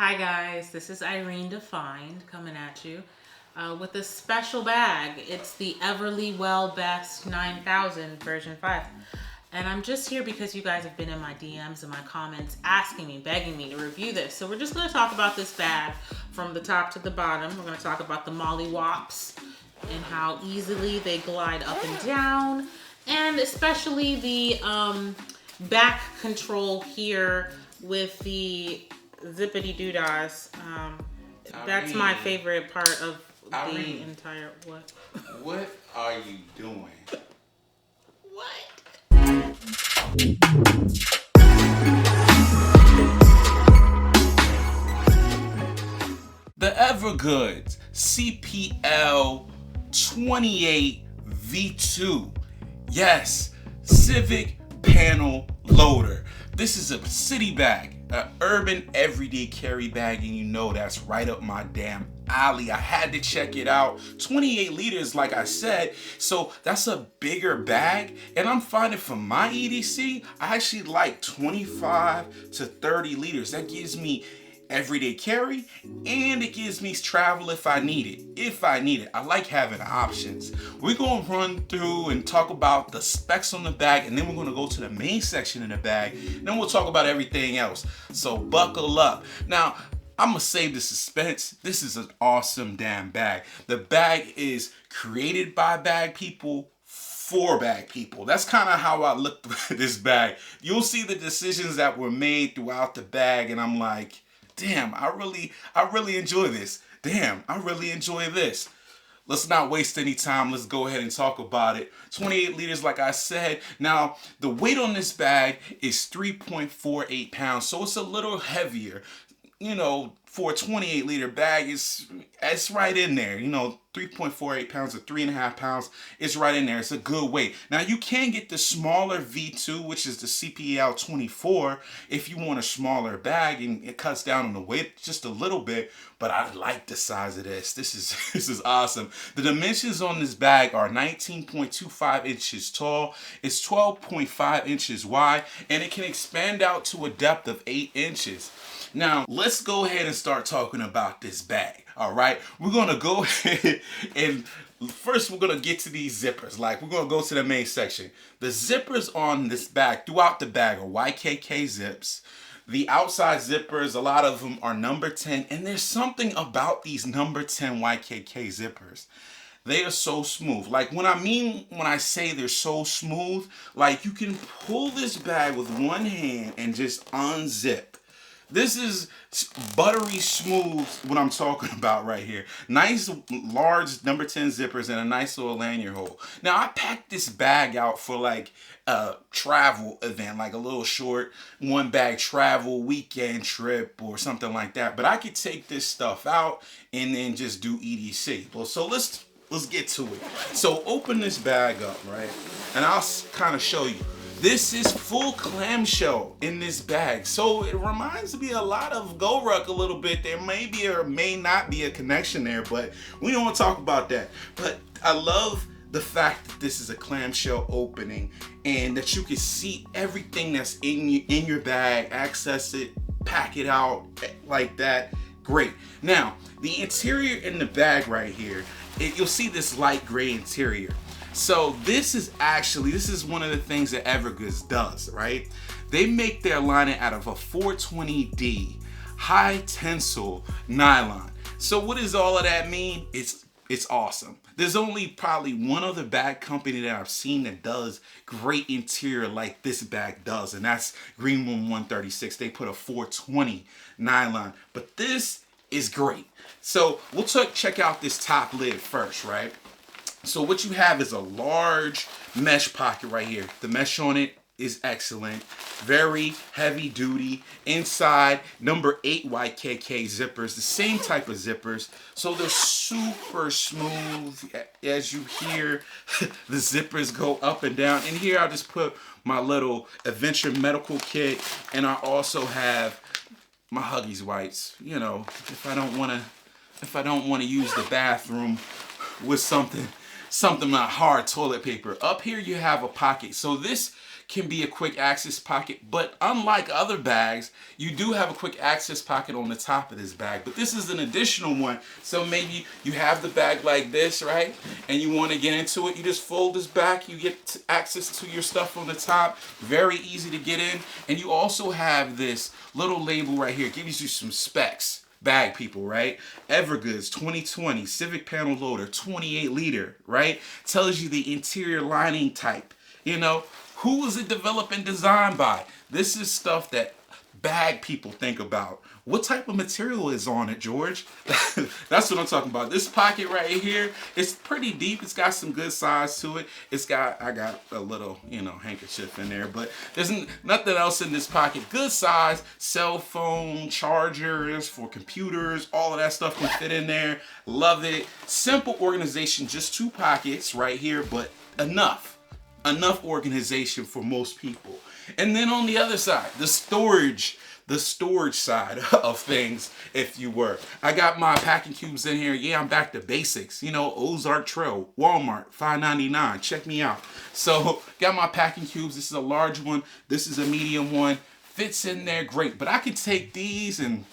Hi guys, this is Irene Defined coming at you with a special bag. It's the Everly Well Best 9000 version 5. And I'm just here because you guys have been in my DMs and my comments asking me, begging me to review this. So we're just going to talk about this bag from the top to the bottom. We're going to talk about the Molly Wops and how easily they glide up and down, and especially the back control here with the zippity doodahs. That's my favorite part of the entire what? What are you doing? What? The Evergoods CPL 28 V2. Yes, Civic Panel Loader. This is a city bag, an urban everyday carry bag, and you know that's right up my damn alley. I had to check it out. 28 liters, like I said, so that's a bigger bag. And I'm finding for my EDC, I actually like 25 to 30 liters. That gives me everyday carry, and it gives me travel if I need it. I like having options. We're going to run through and talk about the specs on the bag, and then we're going to go to the main section in the bag, and then we'll talk about everything else. So buckle up. Now, I'm gonna save the suspense. This is an awesome damn bag. The bag is created by bag people for bag people. That's kind of how I look at this bag. You'll see the decisions that were made throughout the bag, and I'm like, damn, I really enjoy this. Damn, I really enjoy this. Let's not waste any time. Let's go ahead and talk about it. 28 liters, like I said. Now, the weight on this bag is 3.48 pounds, so it's a little heavier. For a 28 liter bag, it's right in there. 3.48 pounds or 3.5 pounds, it's right in there. It's a good weight. Now, you can get the smaller V2, which is the CPL 24, if you want a smaller bag, and it cuts down on the weight just a little bit. But I like the size of this. This is awesome. The dimensions on this bag are 19.25 inches tall. It's 12.5 inches wide, and it can expand out to a depth of 8 inches. Now, let's go ahead and start talking about this bag. All right, we're gonna go ahead and first we're gonna get to these zippers. Like, we're gonna go to the main section. The zippers on this bag, throughout the bag, are YKK zips. The outside zippers, a lot of them are number 10, and there's something about these number 10 YKK zippers. They are so smooth. Like, when I say they're so smooth, like, you can pull this bag with one hand and just unzip. This is buttery smooth, what I'm talking about right here. Nice large number 10 zippers and a nice little lanyard hole. Now, I packed this bag out for like a travel event, like a little short one bag travel weekend trip or something like that. But I could take this stuff out and then just do EDC. Well, so let's get to it. So open this bag up, right? And I'll kind of show you. This is full clamshell in this bag. So it reminds me a lot of GoRuck a little bit. There may be or may not be a connection there, but we don't want to talk about that. But I love the fact that this is a clamshell opening and that you can see everything that's in your bag, access it, pack it out like that. Great. Now, the interior in the bag right here, you'll see this light gray interior. So this is one of the things that Evergoods does, right? They make their lining out of a 420D high tensile nylon. So what does all of that mean? It's awesome. There's only probably one other bag company that I've seen that does great interior like this bag does, and that's Green Room 136. They put a 420 nylon, but this is great. So we'll check out this top lid first, right? So what you have is a large mesh pocket right here. The mesh on it is excellent. Very heavy duty. Inside, number 8 YKK zippers. The same type of zippers. So they're super smooth. As you hear, the zippers go up and down. And here I'll just put my little Adventure medical kit. And I also have my Huggies wipes. If I don't want to use the bathroom with something like hard toilet paper. Up here you have a pocket. So this can be a quick access pocket, but unlike other bags, you do have a quick access pocket on the top of this bag. But this is an additional one. So maybe you have the bag like this, right? And you want to get into it, you just fold this back, you get access to your stuff on the top. Very easy to get in. And you also have this little label right here. It gives you some specs. Bag people, right? Evergoods 2020 Civic panel loader, 28 liter, right? Tells you the interior lining type. You know, who was it developed and designed by? This is stuff that bag people think about. What type of material is on it, George? That's what I'm talking about. This pocket right here, it's pretty deep. It's got some good size to it. I got a little, handkerchief in there, but there's nothing else in this pocket. Good size, cell phone, chargers for computers, all of that stuff can fit in there. Love it. Simple organization, just 2 pockets right here, but enough organization for most people. And then on the other side, the storage side of things, if you were. I got my packing cubes in here. Yeah, I'm back to basics. Ozark Trail, Walmart, $5.99. Check me out. So, got my packing cubes. This is a large one. This is a medium one. Fits in there great. But I could take these and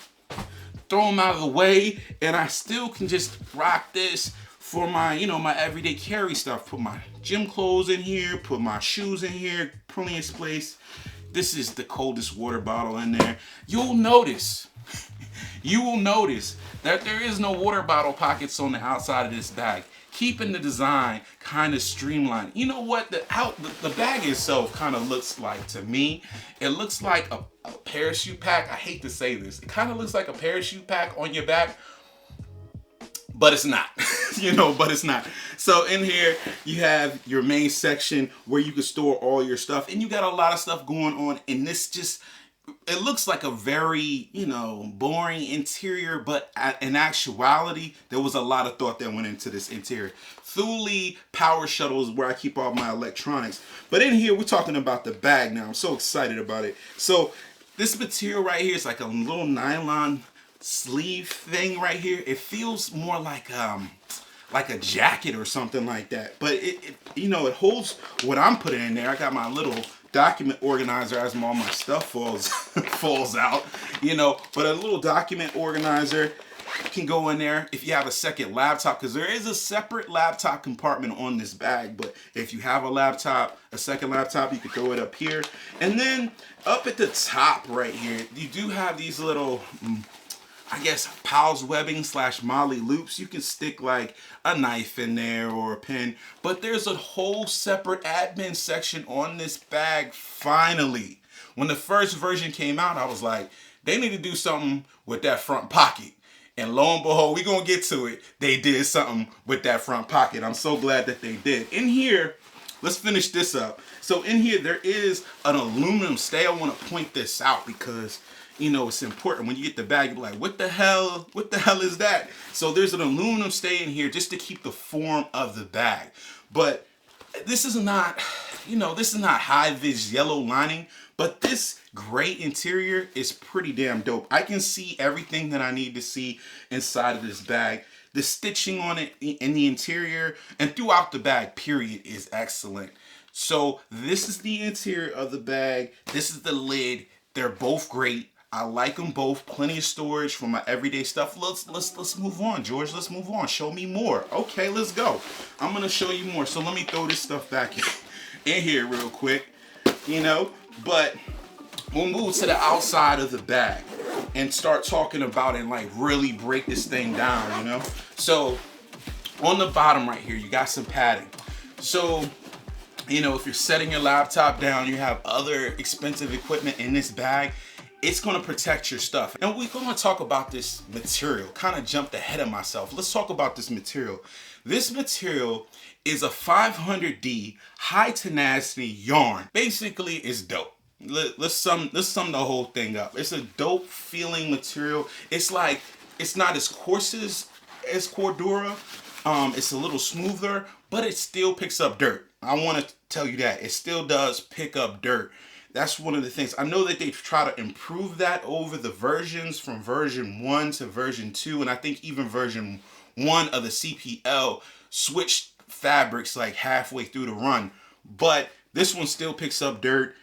throw them out of the way, and I still can just rock this for my, my everyday carry stuff. Put my gym clothes in here, put my shoes in here, plenty of space. This is the coldest water bottle in there. You will notice that there is no water bottle pockets on the outside of this bag, keeping the design kind of streamlined. You know what? The bag itself kind of looks like, to me, it looks like a parachute pack. I hate to say this. It kind of looks like a parachute pack on your back, but it's not. But it's not. So in here, you have your main section where you can store all your stuff, and you got a lot of stuff going on. And this it looks like a very, boring interior, but in actuality, there was a lot of thought that went into this interior. Thule power shuttle is where I keep all my electronics. But in here, we're talking about the bag now. I'm so excited about it. So this material right here is like a little nylon sleeve thing right here. It feels more like a jacket or something like that, but it holds what I'm putting in there. I got my little document organizer as all my stuff falls out, but a little document organizer can go in there if you have a second laptop, because there is a separate laptop compartment on this bag. But if you have a second laptop, you can throw it up here. And then up at the top right here, you do have these little Powell's webbing / Molly loops. You can stick like a knife in there or a pen, but there's a whole separate admin section on this bag. Finally, when the first version came out, I was like, they need to do something with that front pocket. And lo and behold, we're going to get to it. They did something with that front pocket. I'm so glad that they did. In here, let's finish this up. So in here, there is an aluminum stay. I want to point this out because it's important. When you get the bag, you're like, what the hell is that? So there's an aluminum stay in here just to keep the form of the bag. But this is not high-vis yellow lining, but this gray interior is pretty damn dope. I can see everything that I need to see inside of this bag. The stitching on it in the interior and throughout the bag, period, is excellent. So this is the interior of the bag. This is the lid. They're both great. I like them both. Plenty of storage for my everyday stuff. Let's move on, George. Let's move on. Show me more. Okay, let's go. I'm gonna show you more. So let me throw this stuff back in here real quick. But we'll move to the outside of the bag and start talking about it and like really break this thing down. So on the bottom right here, you got some padding. So if you're setting your laptop down, you have other expensive equipment in this bag, it's going to protect your stuff. And we're going to talk about this material. Kind of jumped ahead of myself. Let's talk about this material. This material is a 500D high tenacity yarn. Basically, it's dope. Let's sum the whole thing up. It's a dope feeling material. It's not as coarse as Cordura. It's a little smoother, but it still picks up dirt. I want to tell you that. It still does pick up dirt. That's one of the things. I know that they try to improve that over the versions from version 1 to version 2. And I think even version 1 of the CPL switched fabrics like halfway through the run. But This one still picks up dirt.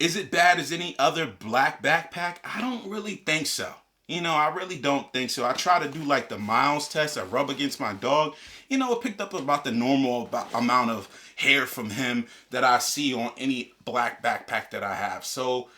Is it bad as any other black backpack? I don't really think so. I really don't think so. I try to do like the miles test. I rub against my dog. It picked up about the normal amount of hair from him that I see on any black backpack that I have. So,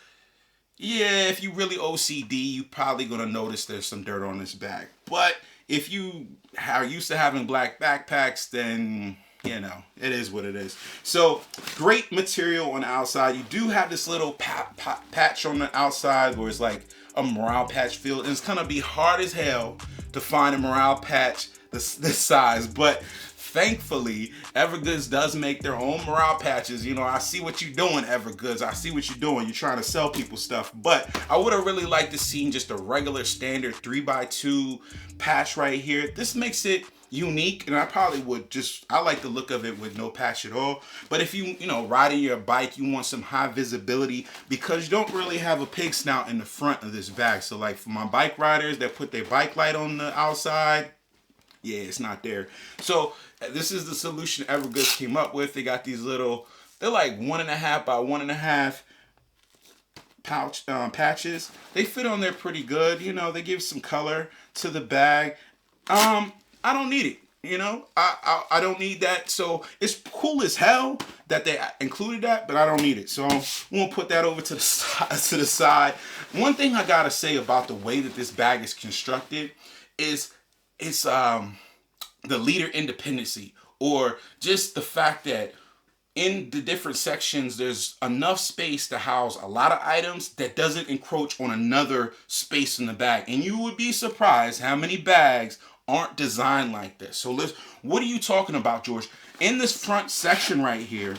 yeah, if you really OCD, you probably going to notice there's some dirt on this bag. But if you are used to having black backpacks, then it is what it is. So great material on the outside. You do have this little patch on the outside where it's like a morale patch feel, and it's gonna be hard as hell to find a morale patch this size, but thankfully Evergoods does make their own morale patches. I see what you're doing, Evergoods. I see what you're doing. You're trying to sell people stuff, but I would have really liked to see just a regular standard 3x2 patch right here. This makes it unique, and I probably would I like the look of it with no patch at all. But if you riding your bike, you want some high visibility because you don't really have a pig snout in the front of this bag. So like for my bike riders that put their bike light on the outside, yeah, it's not there. So this is the solution Evergoods came up with. They got these little, they're like 1.5 by 1.5 pouch patches. They fit on there pretty good. They give some color to the bag. I don't need it. I don't need that. So it's cool as hell that they included that, but I don't need it. So I'm gonna put that over to the side. One thing I gotta say about the way that this bag is constructed is it's the leader independency, or just the fact that in the different sections there's enough space to house a lot of items that doesn't encroach on another space in the bag. And you would be surprised how many bags aren't designed like this. So what are you talking about, George? In this front section right here,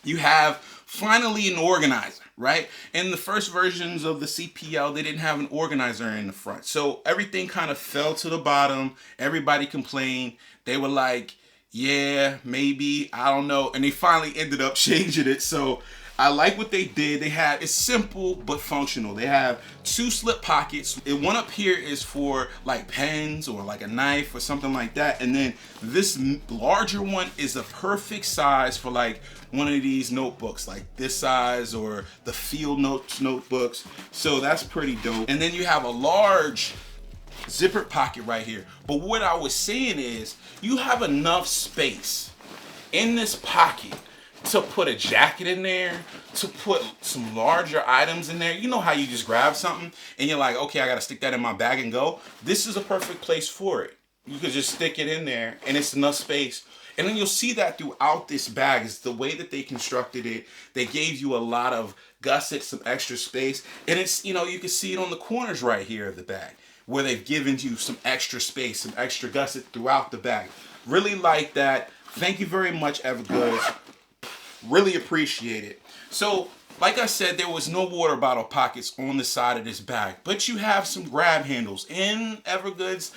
you have finally an organizer, right? In the first versions of the CPL, they didn't have an organizer in the front. So everything kind of fell to the bottom. Everybody complained. They were like, yeah, maybe, I don't know. And they finally ended up changing it. So I like what they did. It's simple but functional. They have 2 slip pockets. One up here is for like pens or like a knife or something like that. And then this larger one is a perfect size for like one of these notebooks, like this size, or the field notes notebooks. So that's pretty dope. And then you have a large zipper pocket right here. But what I was saying is you have enough space in this pocket to put a jacket in there, to put some larger items in there. You know how you just grab something and you're like, okay, I gotta stick that in my bag and go. This is a perfect place for it. You could just stick it in there and it's enough space. And then you'll see that throughout this bag is the way that they constructed it. They gave you a lot of gussets, some extra space. And it's, you can see it on the corners right here of the bag where they've given you some extra space, some extra gusset throughout the bag. Really like that. Thank you very much, Evergoods. Really appreciate it. So, like I said, there was no water bottle pockets on the side of this bag, but you have some grab handles. In Evergoods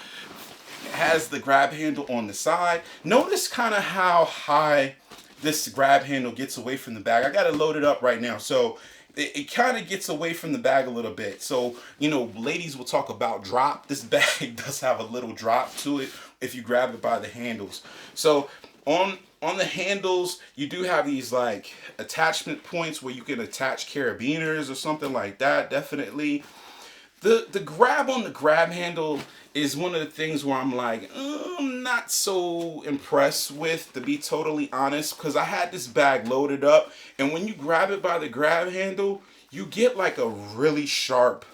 has the grab handle on the side. Notice kind of how high this grab handle gets away from the bag. I got it loaded up right now, so it kind of gets away from the bag a little bit. So, ladies will talk about drop. This bag does have a little drop to it if you grab it by the handles. So on the handles, you do have these like attachment points where you can attach carabiners or something like that. Definitely. The grab on the grab handle is one of the things where I'm like, I'm not so impressed with, to be totally honest, because I had this bag loaded up, and when you grab it by the grab handle, you get like a really sharp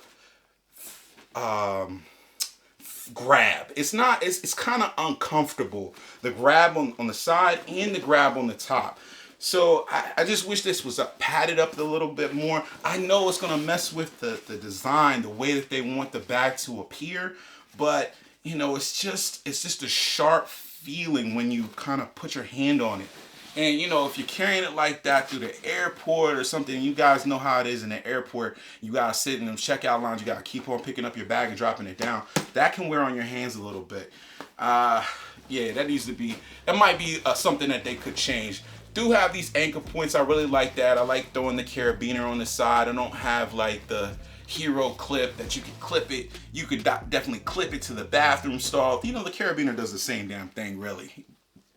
grab. It's kind of uncomfortable, the grab on the side and the grab on the top. So I just wish this was padded up a little bit more. I know it's gonna mess with the design, the way that they want the bag to appear, but it's just a sharp feeling when you kind of put your hand on it. And if you're carrying it like that through the airport or something, you guys know how it is in the airport. You gotta sit in them checkout lines. You gotta keep on picking up your bag and dropping it down. That can wear on your hands a little bit. Yeah, that might be something that they could change. Do have these anchor points. I really like that. I like throwing the carabiner on the side. I don't have like the hero clip that you can clip it. You could definitely clip it to the bathroom stall. The carabiner does the same damn thing, really.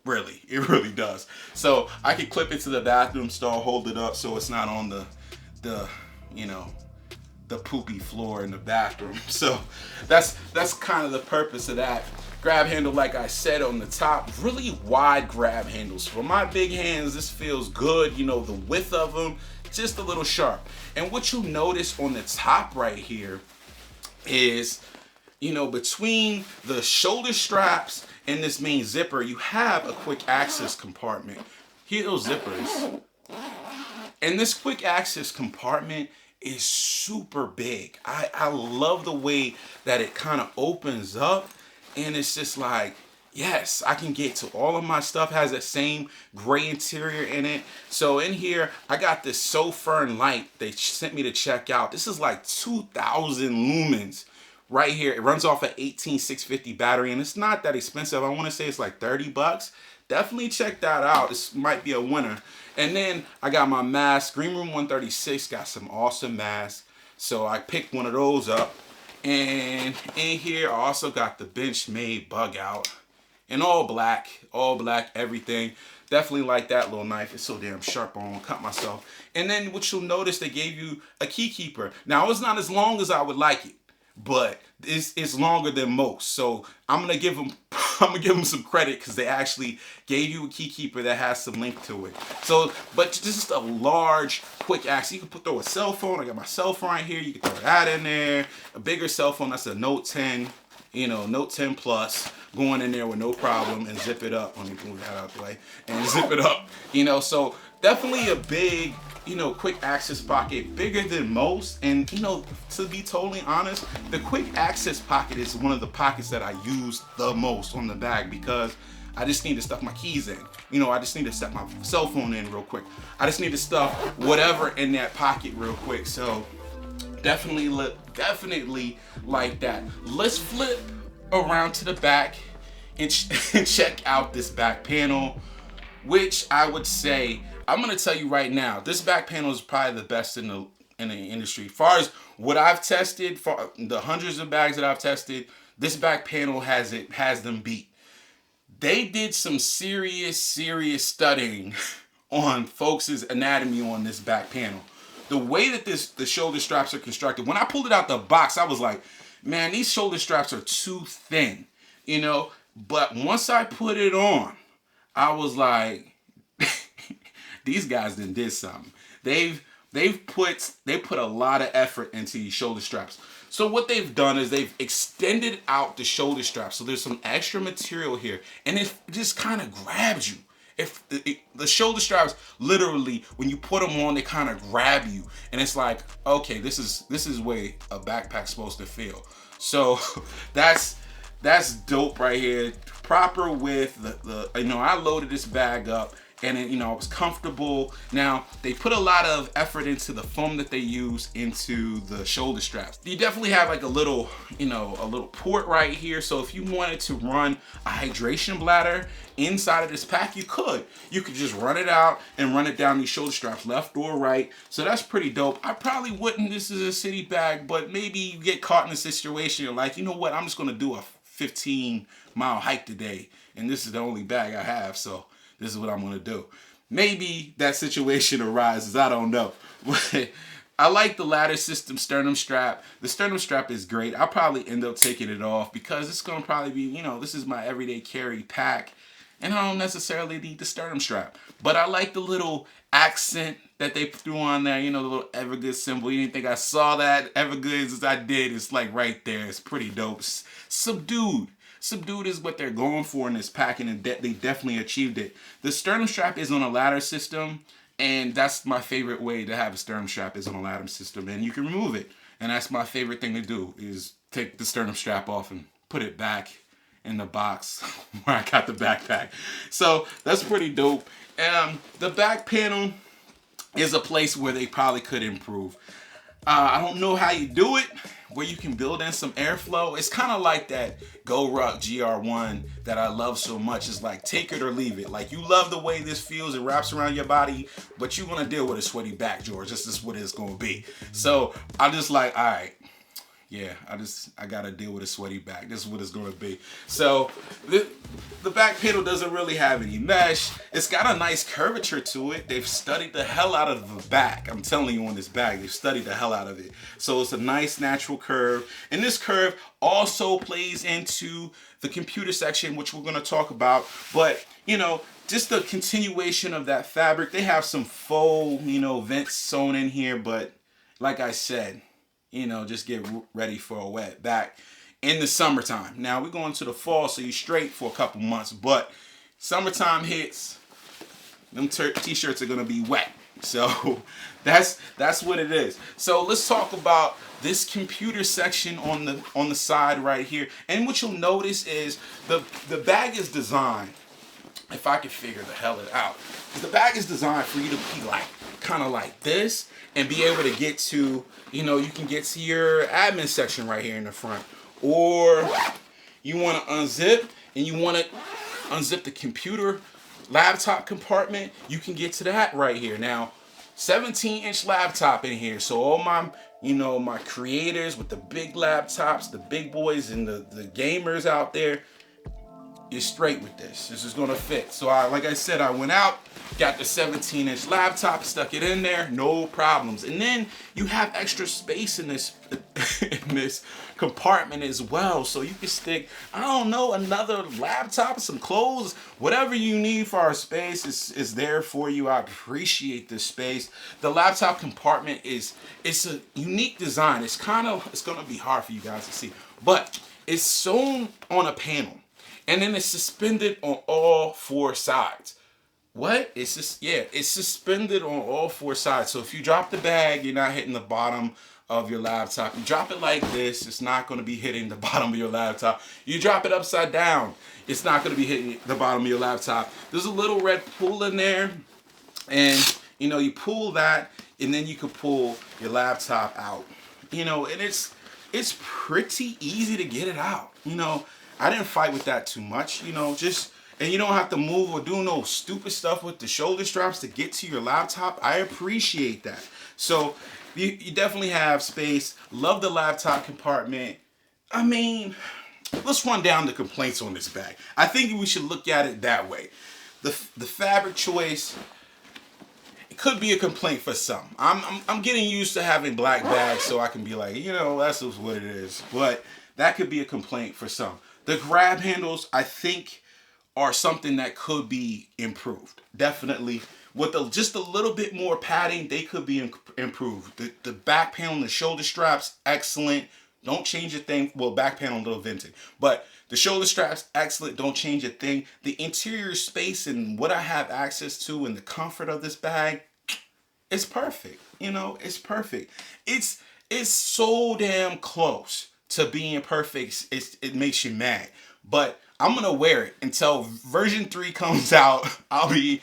Really, it really does. So I can clip it to the bathroom stall, hold it up so it's not on the you know, the poopy floor in the bathroom. So that's kind of the purpose of that. Grab handle, like I said, on the top, really wide grab handles. For my big hands, this feels good. You know, the width of them, just a little sharp. And what you notice on the top right here is, you know, between the shoulder straps and this main zipper, you have a quick access compartment. Here are those zippers. And this quick access compartment is super big. I love the way that it kind of opens up, and it's just like, yes, I can get to all of my stuff. Has that same gray interior in it. So in here, I got this Sofern light they sent me to check out. This is like 2,000 lumens right here. It runs off an 18650 battery, and it's not that expensive. I want to say it's like 30 bucks. Definitely check that out. This might be a winner. And then I got my mask. Green Room 136 got some awesome masks. So I picked one of those up. And in here, I also got the Benchmade bug out. In all black everything. Definitely like that little knife. It's so damn sharp, I won't cut myself. And then what you'll notice, they gave you a key keeper. Now, it's not as long as I would like it, but it's longer than most. So I'm gonna give them some credit because they actually gave you a key keeper that has some link to it. So, but this is a large, quick access. You can throw a cell phone. I got my cell phone right here. You can throw that in there. A bigger cell phone. That's a Note 10. You know, Note 10 Plus, going in there with no problem and zip it up. Let me move that out the way and zip it up. You know, so definitely a big, you know, quick access pocket, bigger than most. And, you know, to be totally honest, the quick access pocket is one of the pockets that I use the most on the bag because I just need to stuff my keys in. You know, I just need to set my cell phone in real quick. I just need to stuff whatever in that pocket real quick. So definitely like that. Let's flip around to the back and check out this back panel, which I would say, I'm gonna tell you right now, this back panel is probably the best in the industry. As far as what I've tested, for the hundreds of bags that I've tested, this back panel has them beat. They did some serious studying on folks' anatomy on this back panel. The way that the shoulder straps are constructed, when I pulled it out the box, I was like, man, these shoulder straps are too thin, you know? But once I put it on, I was like, these guys did something. They put a lot of effort into these shoulder straps. So what they've done is they've extended out the shoulder straps. So there's some extra material here, and it just kind of grabs you. If the shoulder straps, literally, when you put them on, they kind of grab you, and it's like, okay, this is way a backpack's supposed to feel. So that's dope right here. Proper with the you know, I loaded this bag up, and it, you know, it was comfortable. Now, they put a lot of effort into the foam that they use into the shoulder straps. You definitely have like a little, you know, a little port right here. So if you wanted to run a hydration bladder inside of this pack, you could. You could just run it out and run it down these shoulder straps, left or right. So that's pretty dope. I probably wouldn't, this is a city bag, but maybe you get caught in a situation, you're like, you know what, I'm just gonna do a 15-mile hike today, and this is the only bag I have, so this is what I'm gonna do. Maybe that situation arises, I don't know. But I like the ladder system sternum strap. The sternum strap is great. I'll probably end up taking it off because it's gonna probably be, you know, this is my everyday carry pack, and I don't necessarily need the sternum strap. But I like the little accent that they threw on there, you know, the little Evergoods symbol. You didn't think I saw that? Evergoods, as I did. It's like right there. It's pretty dope. Subdued. Subdued is what they're going for in this pack, and they definitely achieved it. The sternum strap is on a ladder system, and that's my favorite way to have a sternum strap, is on a ladder system, and you can remove it. And that's my favorite thing to do, is take the sternum strap off and put it back in the box where I got the backpack. So that's pretty dope. The back panel is a place where they probably could improve. I don't know how you do it, where you can build in some airflow. It's kind of like that GoRuck GR1 that I love so much. It's like, take it or leave it. Like, you love the way this feels, it wraps around your body, but you want to deal with a sweaty back, George. This is what it's going to be. So I'm just like, all right, Yeah, I gotta deal with a sweaty back. This is what it's gonna be. So the back panel doesn't really have any mesh. It's got a nice curvature to it. They've studied the hell out of the back. I'm telling you on this bag, they've studied the hell out of it. So it's a nice natural curve. And this curve also plays into the computer section, which we're gonna talk about. But you know, just the continuation of that fabric. They have some faux, vents sewn in here, but like I said, just get ready for a wet back in the summertime. Now we're going to the fall, so you're straight for a couple months, but summertime hits, them t-shirts are gonna be wet. So that's what it is. So let's talk about this computer section on the side right here. And what you'll notice is the bag is designed, if I could figure the hell it out, the bag is designed for you to be like kind of like this and be able to get to, you can get to your admin section right here in the front. Or you want to unzip and you want to unzip the computer laptop compartment, you can get to that right here. Now, 17-inch laptop in here. So all my, my creators with the big laptops, the big boys and the gamers out there, you're straight with this. This is gonna fit. So like I said, I went out, got the 17-inch laptop, stuck it in there, no problems. And then you have extra space in this in this compartment as well. So you can stick, I don't know, another laptop, some clothes, whatever you need for our space is there for you. I appreciate this space. The laptop compartment it's a unique design. It's gonna be hard for you guys to see, but it's sewn on a panel. And then it's suspended on all four sides. What? It's suspended on all four sides. So if you drop the bag, you're not hitting the bottom of your laptop. You drop it like this, it's not going to be hitting the bottom of your laptop. You drop it upside down, it's not going to be hitting the bottom of your laptop. There's a little red pull in there, and you pull that, and then you can pull your laptop out. And it's pretty easy to get it out. I didn't fight with that too much, and you don't have to move or do no stupid stuff with the shoulder straps to get to your laptop. I appreciate that. So you definitely have space. Love the laptop compartment. I mean, let's run down the complaints on this bag. I think we should look at it that way. The fabric choice, it could be a complaint for some. I'm getting used to having black bags, so I can be like, that's just what it is. But that could be a complaint for some. The grab handles, I think, are something that could be improved. Definitely. With just a little bit more padding, they could be improved. The back panel and the shoulder straps, excellent. Don't change a thing. Well, back panel, a little vented. But the shoulder straps, excellent. Don't change a thing. The interior space and what I have access to and the comfort of this bag, it's perfect. It's perfect. It's so damn close to being perfect. It makes you mad. But I'm gonna wear it until version 3 comes out. I'll be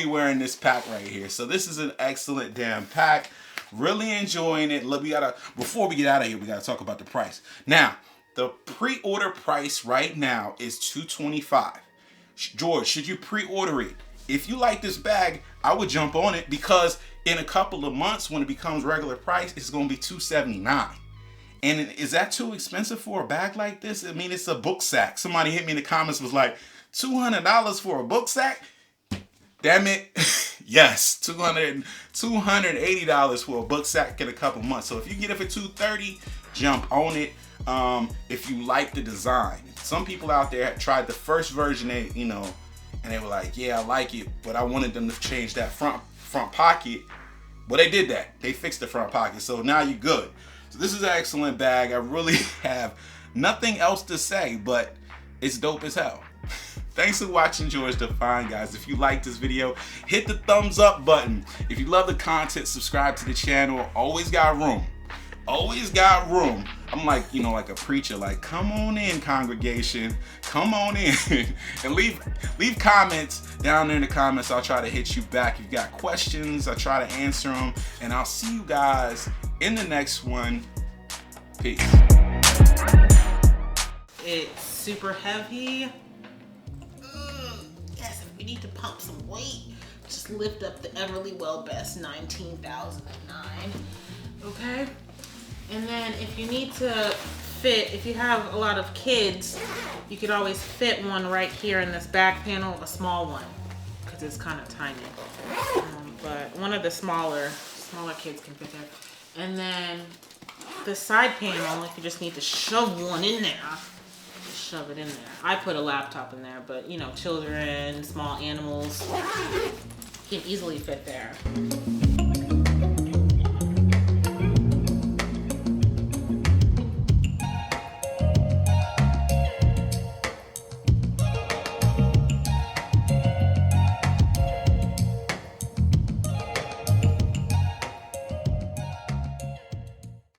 wearing this pack right here. So this is an excellent damn pack. Really enjoying it. Look, before we get out of here, we gotta talk about the price. Now, the pre-order price right now is $225. George, should you pre-order it? If you like this bag, I would jump on it, because in a couple of months when it becomes regular price, it's gonna be $279. And is that too expensive for a bag like this? I mean, it's a book sack. Somebody hit me in the comments, was like, $200 for a book sack? Damn it. Yes, $280 for a book sack in a couple months. So if you get it for $230, jump on it. If you like the design. Some people out there tried the first version, and they were like, yeah, I like it, but I wanted them to change that front pocket. Well, they did that. They fixed the front pocket. So now you're good. So this is an excellent bag. I really have nothing else to say, but it's dope as hell. Thanks for watching George Defined, guys. If you like this video, hit the thumbs up button. If you love the content, subscribe to the channel. Always got room. Always got room. I'm like, like a preacher, like, come on in, congregation. Come on in. And leave comments down there in the comments. I'll try to hit you back. If you got questions, I'll try to answer them. And I'll see you guys in the next one. Peace. It's super heavy. Yes, if we need to pump some weight, just lift up the Everly Well Best 19,009. Okay? And then if you need to fit, if you have a lot of kids, you could always fit one right here in this back panel, a small one, because it's kind of tiny. But one of the smaller kids can fit there. And then the side panel, if you just need to shove one in there, just shove it in there. I put a laptop in there, but you know, children, small animals can easily fit there.